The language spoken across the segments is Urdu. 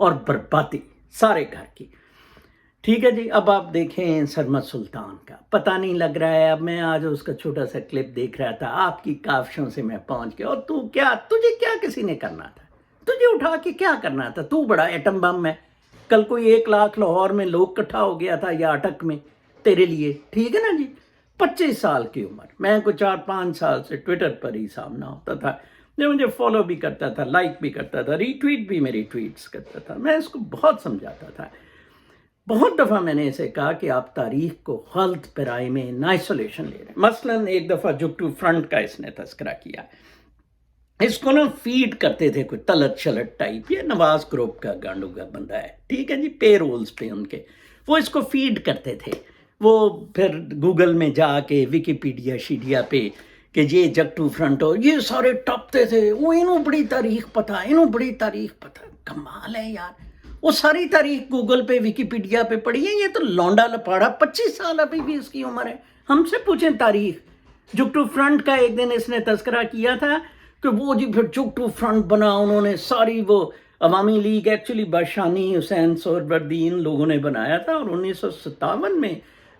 اور بربادی سارے گھر کی. ٹھیک ہے جی. اب آپ دیکھیں سرمد سلطان کا پتہ نہیں لگ رہا ہے. اب میں آج اس کا چھوٹا سا کلپ دیکھ رہا تھا. آپ کی کاوشوں سے میں پہنچ گیا. اور تجھے کیا کسی نے کرنا تھا؟ تجھے اٹھا کے کیا کرنا تھا؟ تو بڑا ایٹم بم ہے. کل کوئی 1 لاکھ لاہور میں لوگ اکٹھا ہو گیا تھا یا اٹک میں تیرے لیے. ٹھیک ہے نا جی. 25 سال کی عمر. میں کو 4-5 سال سے ٹویٹر پر ہی سامنا ہوتا تھا. جو مجھے فالو بھی کرتا تھا, لائک بھی کرتا تھا, ری ٹویٹ بھی میری ٹویٹس کرتا تھا. میں اس کو بہت سمجھاتا تھا. بہت دفعہ میں نے اسے کہا کہ آپ تاریخ کو غلط پیرائی میں آئسولیشن لے رہے ہیں. مثلاً ایک دفعہ جگٹو فرنٹ کا اس نے تذکرہ کیا. اس کو نا فیڈ کرتے تھے کوئی تلت شلت ٹائپ. یہ نواز گروپ کا گانڈو کا بندہ ہے. ٹھیک ہے جی. پے رولز پہ ان کے وہ اس کو فیڈ کرتے تھے. وہ پھر گوگل میں جا کے ویکیپیڈیا شیڈیا پہ کہ یہ جگٹو فرنٹ اور یہ سارے ٹپتے تھے. وہ انہوں بڑی تاریخ پتہ, انہوں بڑی تاریخ پتہ. کمال ہے یار. وہ ساری تاریخ گوگل پہ ویکیپیڈیا پہ پڑھی ہے. یہ تو لونڈا لپاڑا 25 سال ابھی بھی اس کی عمر ہے. ہم سے پوچھیں تاریخ. جگٹو فرنٹ کا ایک دن اس نے تذکرہ کیا تھا کہ وہ جی پھر جگٹو فرنٹ بنا. انہوں نے ساری وہ عوامی لیگ ایکچولی بادشانی حسین سہروردی ان لوگوں نے بنایا تھا. اور 1957 میں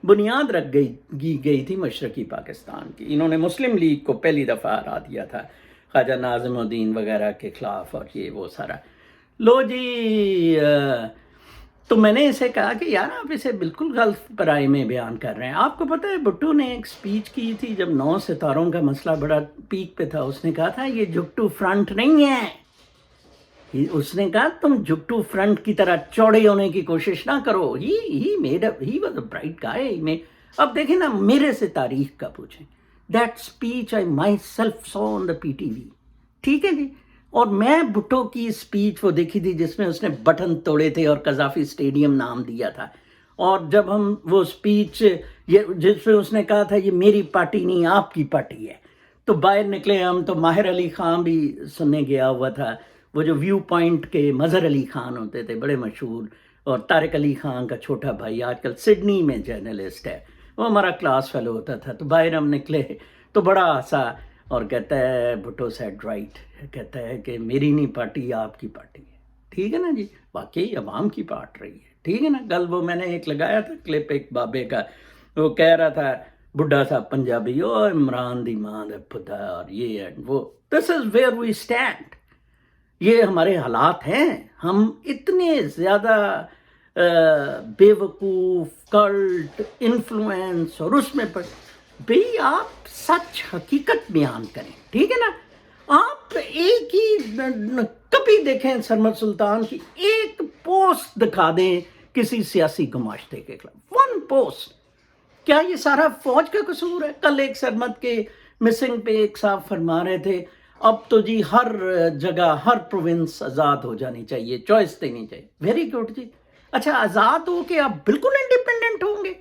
بنیاد رکھ گئی تھی مشرقی پاکستان کی. انہوں نے مسلم لیگ کو پہلی دفعہ ہرا دیا تھا خواجہ ناظم الدین وغیرہ کے خلاف. اور یہ وہ سارا لو جی. تو میں نے اسے کہا کہ یار آپ اسے بالکل غلط پیرائی میں بیان کر رہے ہیں. آپ کو پتہ ہے بھٹو نے ایک سپیچ کی تھی جب 9 ستاروں کا مسئلہ بڑا پیک پہ تھا. اس نے کہا تھا یہ جگٹو فرنٹ نہیں ہے. اس نے کہا تم جگٹو فرنٹ کی طرح چوڑے ہونے کی کوشش نہ کرو. ہی واز اے برائٹ گائے. اب دیکھیں نا, میرے سے تاریخ کا پوچھیں. That speech I my self so on the PTV. ٹھیک ہے جی. اور میں بھٹو کی اسپیچ وہ دیکھی تھی جس میں اس نے بٹن توڑے تھے اور قذافی اسٹیڈیم نام دیا تھا. اور جب ہم وہ اسپیچ جس میں اس نے کہا تھا یہ میری پارٹی نہیں آپ کی پارٹی ہے, تو باہر نکلے ہم. تو ماہر علی خان بھی سننے گیا ہوا تھا. وہ جو ویو پوائنٹ کے مظہر علی خان ہوتے تھے بڑے مشہور, اور طارق علی خان کا چھوٹا بھائی آج کل سڈنی میں جرنلسٹ ہے, وہ ہمارا کلاس فیلو ہوتا تھا. تو باہر ہم نکلے تو بڑا ہنسا اور کہتا ہے بھٹو سیڈ رائٹ. کہتا ہے کہ میری نہیں پارٹی آپ کی پارٹی ہے. ٹھیک ہے نا جی. واقعی عوام کی پارٹ رہی ہے. ٹھیک ہے نا. کل وہ میں نے ایک لگایا تھا کلپ ایک بابے کا, وہ کہہ رہا تھا بڈھا صاحب پنجابی, او عمران دی ماں دے پھدا اور یہ ہے وہ. دس از ویئر وی اسٹینڈ. یہ ہمارے حالات ہیں. ہم اتنے زیادہ بے وقوف, کلٹ, انفلوئنس اور اس میں بھئی آپ سچ حقیقت بیان کریں. ٹھیک ہے نا. آپ ایک ہی کبھی دیکھیں سرمد سلطان کی ایک پوسٹ دکھا دیں کسی سیاسی گماشتے کے خلاف. 1 پوسٹ. کیا یہ سارا فوج کا قصور ہے؟ کل ایک سرمد کے مسنگ پہ ایک صاحب فرما رہے تھے اب تو جی ہر جگہ ہر پروونس آزاد ہو جانی چاہیے, چوائس دینی چاہیے. ویری گڈ جی. اچھا آزاد ہو کے آپ بالکل انڈیپینڈنٹ ہوں گے؟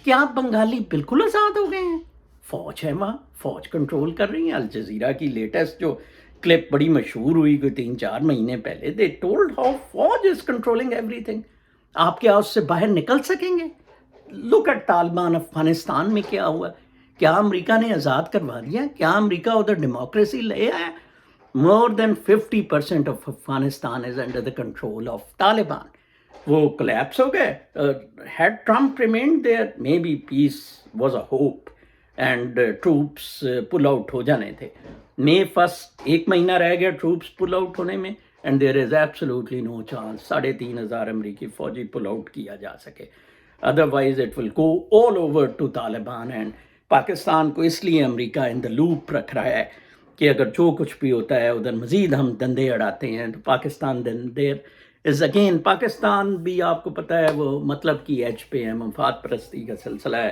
کیا آپ بنگالی بالکل آزاد ہو گئے ہیں؟ فوج ہے وہاں, فوج کنٹرول کر رہی ہیں. الجزیرہ کی لیٹسٹ جو کلپ بڑی مشہور ہوئی کوئی 3-4 مہینے پہلے, دے ٹولڈ ہاؤ فوج از کنٹرولنگ ایوری تھنگ. آپ کیا اس سے باہر نکل سکیں گے؟ Look at Taliban. افغانستان میں کیا ہوا؟ کیا امریکہ نے آزاد کروا دیا؟ کیا امریکہ ادھر ڈیموکریسی لے آیا؟ More than 50% of Afghanistan is under the control of Taliban. وہ کلیپس ہو گئے. Had Trump remained there may be peace was a hope and troops pull out ہو جانے تھے. May 1 1 مہینہ رہ گیا ٹروپس پل آؤٹ ہونے میں, and there is absolutely no chance 3,500 امریکی فوجی پل آؤٹ کیا جا سکے. Otherwise it will go all over to Taliban. And Pakistan کو اس لیے امریکہ ان دا لوپ رکھ رہا ہے کہ اگر جو کچھ بھی ہوتا ہے ادھر مزید ہم دندے اڑاتے ہیں تو پاکستان دین دیر از اگین. پاکستان بھی آپ کو پتہ ہے وہ مطلب کی ایج پہ ہے, مفاد پرستی کا سلسلہ ہے.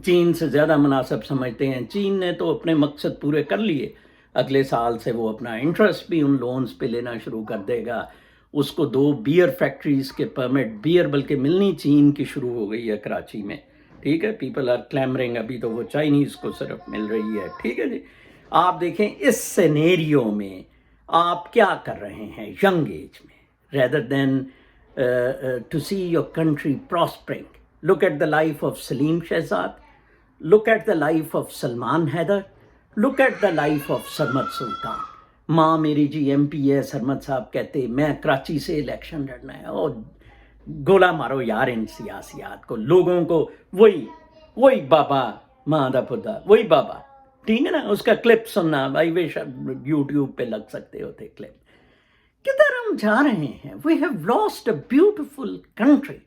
چین سے زیادہ مناسب سمجھتے ہیں. چین نے تو اپنے مقصد پورے کر لیے. اگلے سال سے وہ اپنا انٹرسٹ بھی ان لونز پہ لینا شروع کر دے گا. اس کو 2 بیئر فیکٹریز کے پرمٹ, بیئر بلکہ ملنی چین کی شروع ہو گئی ہے کراچی میں. ٹھیک ہے. People are clamouring. ابھی تو وہ چائنیز کو صرف مل رہی ہے. ٹھیک ہے جی. آپ دیکھیں اس سینیریو میں آپ کیا کر رہے ہیں ینگ ایج میں, rather than to see your country prospering. Look at the life of Salim Shehzad. Look at the life of Salman Haider. Look at the life of Sarmad Sultan. ماں میری جی ایم پی ہے، سرمد صاحب کہتے میں کراچی سے الیکشن لڑنا ہے، اور گولا مارو یار ان سیاسیات کو، لوگوں کو وہی بابا ماں دا پتا وہی بابا، ٹھیک ہے نا، اس کا کلپ سننا بھائی، یوٹیوب پہ لگ سکتے ہوتے کلپ. کدھر ہم جا رہے ہیں؟ We have lost a beautiful country.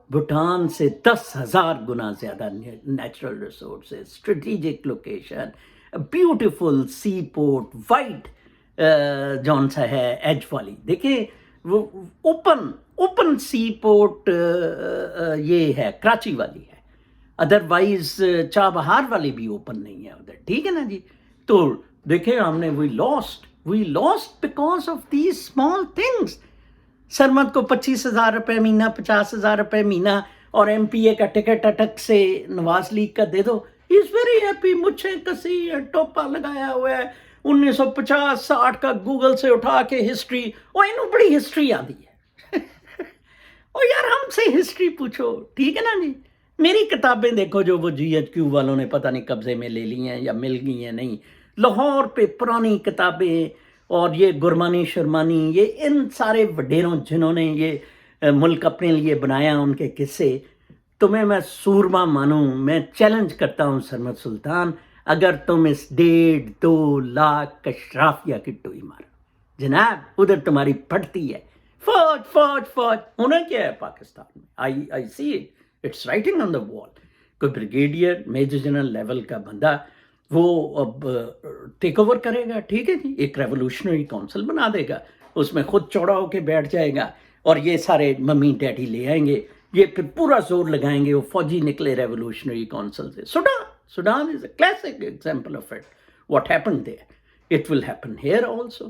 Bhutan سے 10,000 گنا زیادہ natural resources, strategic location, beautiful sea port, وائٹ جون سا ہے ایج والی، دیکھیں وہ اوپن سی پورٹ یہ ہے کراچی والی ہے، ادروائز چابہار والی بھی اوپن نہیں ہے ادھر، ٹھیک ہے نا جی. تو دیکھیں ہم نے we lost because of these small things. Sarmad کو 25,000 روپے مہینہ، 50,000 روپے مہینہ، اور ایم پی اے کا ٹکٹ اٹک سے نواز لیگ کا دے دو، ہی از ویری ہیپی. مجھے کسی ٹوپا لگایا ہوا ہے 1950-60 کا گوگل سے اٹھا کے ہسٹری، اور انہوں بڑی ہسٹری آتی ہے. اور یار ہم سے ہسٹری پوچھو، ٹھیک ہے نا جی. میری کتابیں دیکھو جو وہ جی ایچ کیو والوں نے پتہ نہیں قبضے میں لے لی ہیں یا مل گئی ہیں نہیں، لاہور پہ پرانی کتابیں، اور یہ گرمانی شرمانی، یہ ان سارے وڈیروں جنہوں نے یہ ملک اپنے لیے بنایا، ان کے قصے. تمہیں میں سورما مانوں، میں چیلنج کرتا ہوں سرمد سلطان، اگر تم اس 1.5-2 لاکھ اشرافیہ کی ٹوئی مارو جناب، ادھر تمہاری پھٹتی ہے. فوج ہونا کیا ہے پاکستان میں؟ I see it, it's writing on the wall. کوئی بریگیڈیئر میجر جنرل لیول کا بندہ وہ اب ٹیک اوور کرے گا، ٹھیک ہے جی، ایک ریولوشنری کونسل بنا دے گا، اس میں خود چوڑا ہو کے بیٹھ جائے گا، اور یہ سارے ممی ڈیڈی لے آئیں گے، یہ پھر پورا زور لگائیں گے، وہ فوجی نکلے ریولوشنری کونسل سے. Sudan is a classic example of it. What happen there, it will happen here also.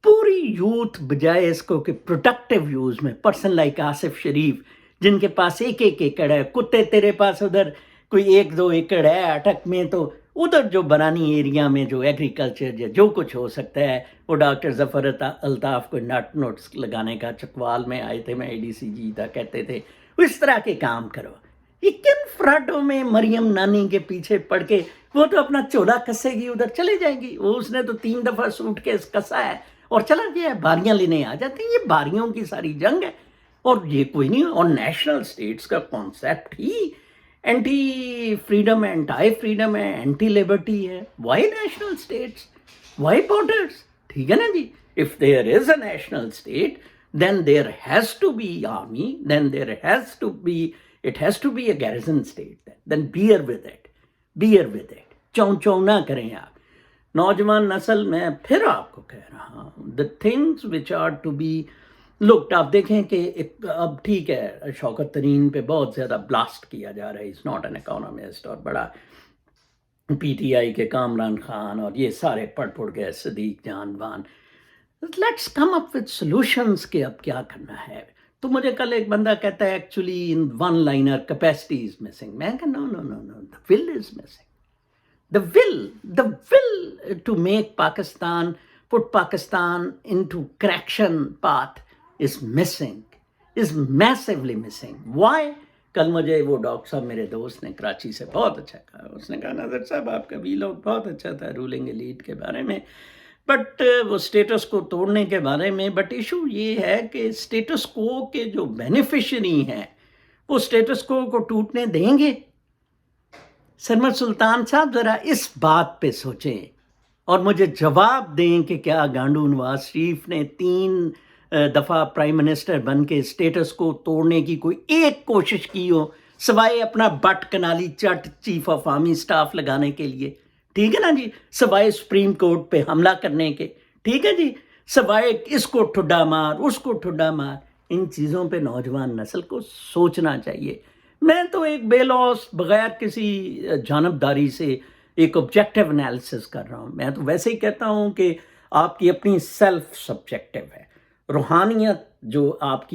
پوری یوتھ بجائے اس کو کہ پروڈکٹیو یوز میں، پرسن لائک آصف شریف جن کے پاس 1 ایکڑ ہے، کتے تیرے پاس ادھر کوئی 1-2 ایکڑ ہے اٹک میں، تو ادھر جو برانی ایریا میں جو ایگریکلچر یا جو کچھ ہو سکتا ہے، وہ ڈاکٹر ظفر الطاف کو نوٹس لگانے کا چکوال میں آئے تھے، میں اے ڈی سی جی تھا، کہتے تھے اس طرح کے کام کرو. یہ کن فراڈوں میں مریم نانی کے پیچھے پڑ کے وہ تو اپنا چولا کسے گی، ادھر چلے جائے گی. وہ اس نے تو 3 دفعہ سوٹ کیس کسا ہے اور چلا گیا، باریاں لینے آ جاتے ہیں. یہ باریوں کی ساری جنگ ہے، اور یہ کوئی نہیں. اور نیشنل سٹیٹس کا کانسیپٹ ہی اینٹی فریڈم ہے، اینٹائی فریڈم ہے، اینٹی لیبرٹی ہے. Why national states, why borders? ٹھیک ہے نا جی. If there is a national state then there has to be army, then there has to be, it has to be a garrison state. Then bear with it. چون نہ کریں آپ. نوجوان نسل، میں پھر آپ کو کہہ رہا ہوں، the things which are to be looked. آپ دیکھیں کہ اب ٹھیک ہے شوکت ترین پہ بہت زیادہ بلاسٹ کیا جا رہا ہے، از ناٹ این اکانومسٹ، اور بڑا پی ٹی آئی کے کامران خان اور یہ سارے پڑ گئے، صدیق جان بان. Let's come up with solutions کہ اب کیا کرنا ہے. تو مجھے کل ایک بندہ کہتا ہے actually in one liner capacity is missing. میں کہا no, the will is missing. The will to make Pakistan, put Pakistan into correction path is missing, is massively missing. Why? کل مجھے وہ ڈاکٹر صاحب میرے دوست نے کراچی سے بہت اچھا کہا. اس نے کہا نظر صاحب آپ کا ویلاگ بہت اچھا تھا رولنگ ایلیٹ کے بارے میں، بٹ وہ اسٹیٹس کو توڑنے کے بارے میں. بٹ ایشو یہ ہے کہ اسٹیٹس کو کے جو بینیفیشری ہیں وہ اسٹیٹس کو ٹوٹنے دیں گے؟ سرمد سلطان صاحب ذرا اس بات پہ سوچیں اور مجھے جواب دیں کہ کیا گانڈو نواز شریف نے 3 دفعہ پرائم منسٹر بن کے اسٹیٹس کو توڑنے کی کوئی ایک کوشش کی ہو، سوائے اپنا بٹ کنالی چٹ چیف آف آرمی اسٹاف لگانے کے لیے؟ ٹھیک ہے نا جی. سوائے سپریم کورٹ پہ حملہ کرنے کے، ٹھیک ہے جی، سوائے اس کو ٹھڈا مار اس کو ٹھڈا مار. ان چیزوں پہ نوجوان نسل کو سوچنا چاہیے. میں تو ایک بے لوس بغیر کسی جانبداری سے ایک آبجیکٹیو انالیسس کر رہا ہوں. میں تو ویسے ہی کہتا ہوں کہ آپ کی اپنی سیلف سبجیکٹیو ہے. روحانیت جو آپ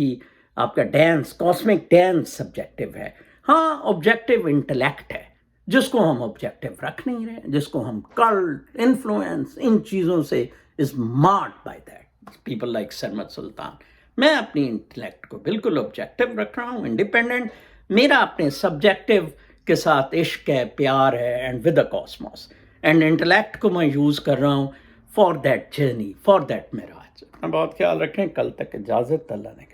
کا ڈینس، کاسمک ڈینس سبجیکٹیو ہے. ہاں آبجیکٹیو انٹلیکٹ ہے جس کو ہم آبجیکٹیو رکھ نہیں رہے، جس کو ہم کلٹ انفلوئنس ان چیزوں سے is marred by that people like Sarmad Sultan. میں اپنی انٹلیکٹ کو بالکل آبجیکٹیو رکھ رہا ہوں، انڈیپینڈنٹ. میرا اپنے سبجیکٹیو کے ساتھ عشق ہے، پیار ہے، and with the cosmos. And intellect کو میں یوز کر رہا ہوں for that journey, for that معراج۔ اپنا بہت خیال رکھیں، کل تک اجازت، اللہ نے